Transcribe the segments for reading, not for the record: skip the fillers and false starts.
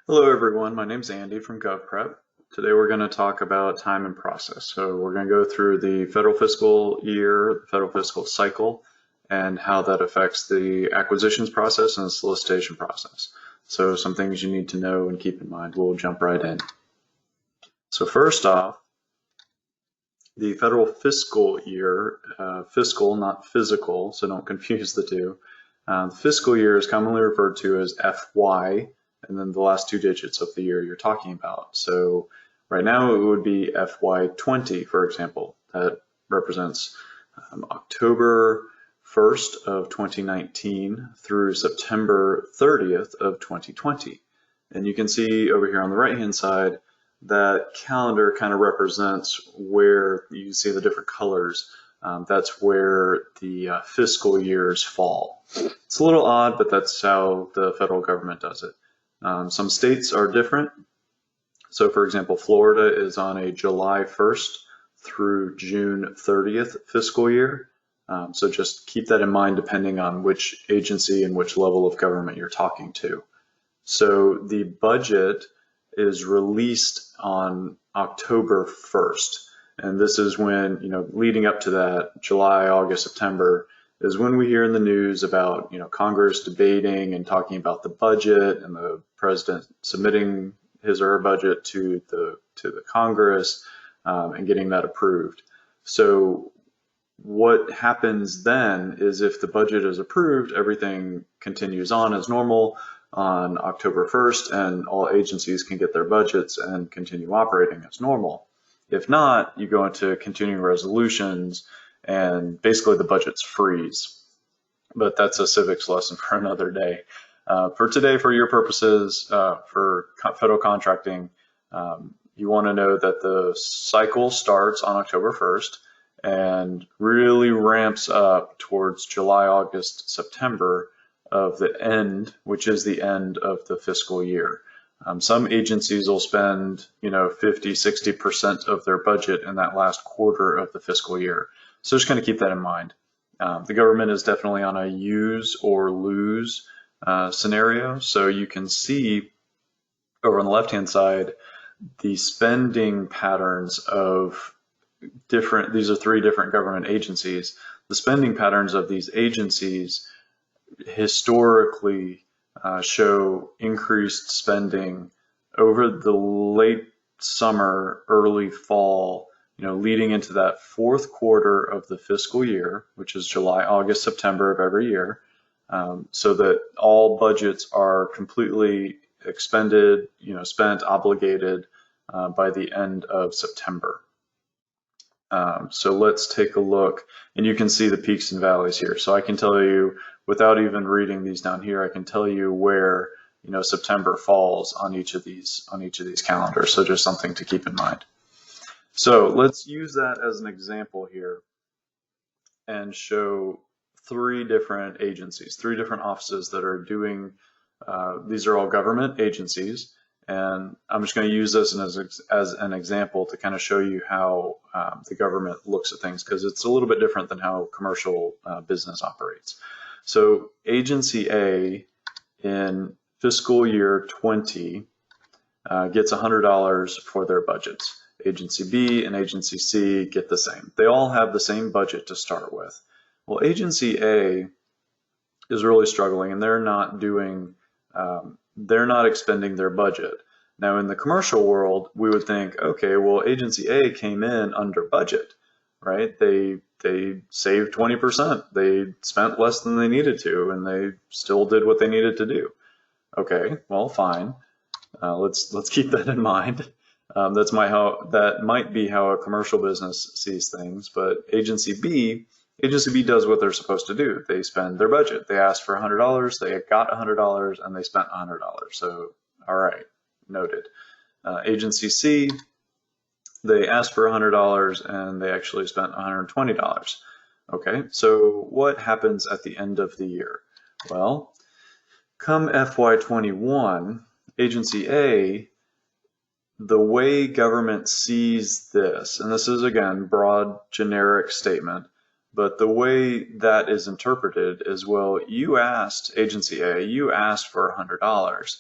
Hello everyone, my name's Andy from GovPrep. Today we're going to talk about time and process. So we're going to go through the federal fiscal year, the federal fiscal cycle, and how that affects the acquisitions process and the solicitation process. So some things you need to know and keep in mind. We'll jump right in. So first off, the federal fiscal year, fiscal, not physical, so don't confuse the two. The fiscal year is commonly referred to as FY, and then the last two digits of the year you're talking about. So right now it would be FY20, for example. That represents October 1st of 2019 through September 30th of 2020. And you can see over here on the right-hand side, that calendar kind of represents where you see the different colors. That's where the fiscal years fall. It's a little odd, but that's how the federal government does it. Some states are different. So for example, Florida is on a July 1st through June 30th fiscal year. So just keep that in mind depending on which agency and which level of government you're talking to. So the budget is released on October 1st. And this is when, leading up to that, July, August, September, is when we hear in the news about, Congress debating and talking about the budget and the president submitting his or her budget to the Congress and getting that approved. So what happens then is if the budget is approved, everything continues on as normal on October 1st, and all agencies can get their budgets and continue operating as normal. If not, you go into continuing resolutions and basically the budgets freeze. But that's a civics lesson for another day. For today, for your purposes, for federal contracting, you want to know that the cycle starts on October 1st and really ramps up towards July, August, September of the end, which is the end of the fiscal year. Some agencies will spend, 50, 60% of their budget in that last quarter of the fiscal year. So just kind of keep that in mind. The government is definitely on a use or lose scenario. So you can see over on the left-hand side, the spending patterns of these are three different government agencies. The spending patterns of these agencies historically show increased spending over the late summer, early fall, leading into that fourth quarter of the fiscal year, which is July, August, September of every year, so that all budgets are completely expended, spent, obligated by the end of September. So let's take a look, and you can see the peaks and valleys here. So I can tell you, without even reading these down here, I can tell you where September falls on each of these calendars. So just something to keep in mind. So let's use that as an example here and show three different agencies, three different offices that are doing. These are all government agencies. And I'm just going to use this as an example to kind of show you how the government looks at things, because it's a little bit different than how commercial business operates. So Agency A in fiscal year 20 gets $100 for their budgets. Agency B and Agency C get the same. They all have the same budget to start with. Well, Agency A is really struggling, and they're not expending their budget. Now, in the commercial world, we would think, okay, well, Agency A came in under budget, right? They saved 20%. They spent less than they needed to, and they still did what they needed to do. Okay, well, fine. Let's keep that in mind. That might be how a commercial business sees things, but Agency B does what they're supposed to do. They spend their budget. They asked for $100, they got $100, and they spent $100. So, all right, noted. Agency C, they asked for $100 and they actually spent $120. Okay, so what happens at the end of the year? Well, come FY21, Agency A, the way government sees this, and this is again broad generic statement, but the way that is interpreted is, well, you asked Agency A, you asked for $100.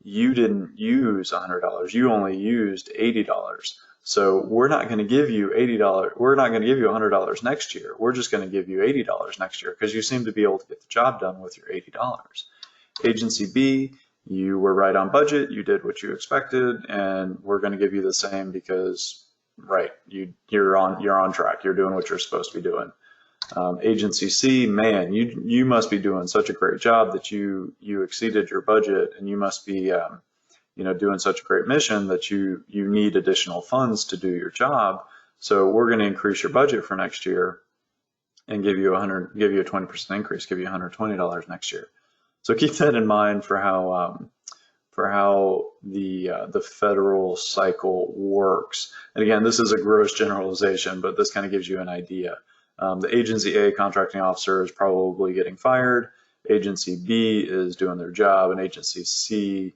you didn't use $100, you only used $80. So we're not going to give you $80, we're not going to give you $100 next year. We're just going to give you $80 next year because you seem to be able to get the job done with your $80. Agency B, you were right on budget, you did what you expected, and we're going to give you the same because, right, you're on track, you're doing what you're supposed to be doing. Agency C, man, you must be doing such a great job that you exceeded your budget, and you must be doing such a great mission that you need additional funds to do your job. So we're going to increase your budget for next year and give you a 20% increase, give you $120 next year. So keep that in mind for how the federal cycle works. And again, this is a gross generalization, but this kind of gives you an idea. The Agency A contracting officer is probably getting fired. Agency B is doing their job, and Agency C,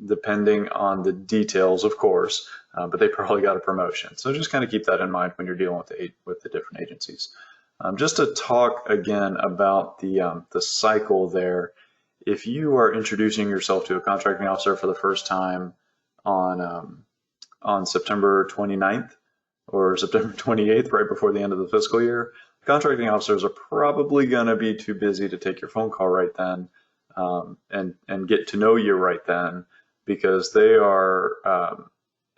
depending on the details, of course, but they probably got a promotion. So just kind of keep that in mind when you're dealing with the different agencies. Just to talk again about the cycle there, if you are introducing yourself to a contracting officer for the first time on September 29th or September 28th, right before the end of the fiscal year, contracting officers are probably going to be too busy to take your phone call right then and get to know you right then, because they are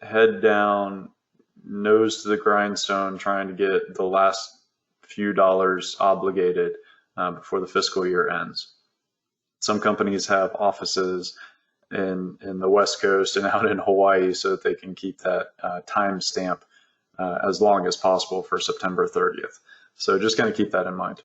head down, nose to the grindstone, trying to get the last few dollars obligated before the fiscal year ends. Some companies have offices in the West Coast and out in Hawaii so that they can keep that time stamp as long as possible for September 30th. So just kind of keep that in mind.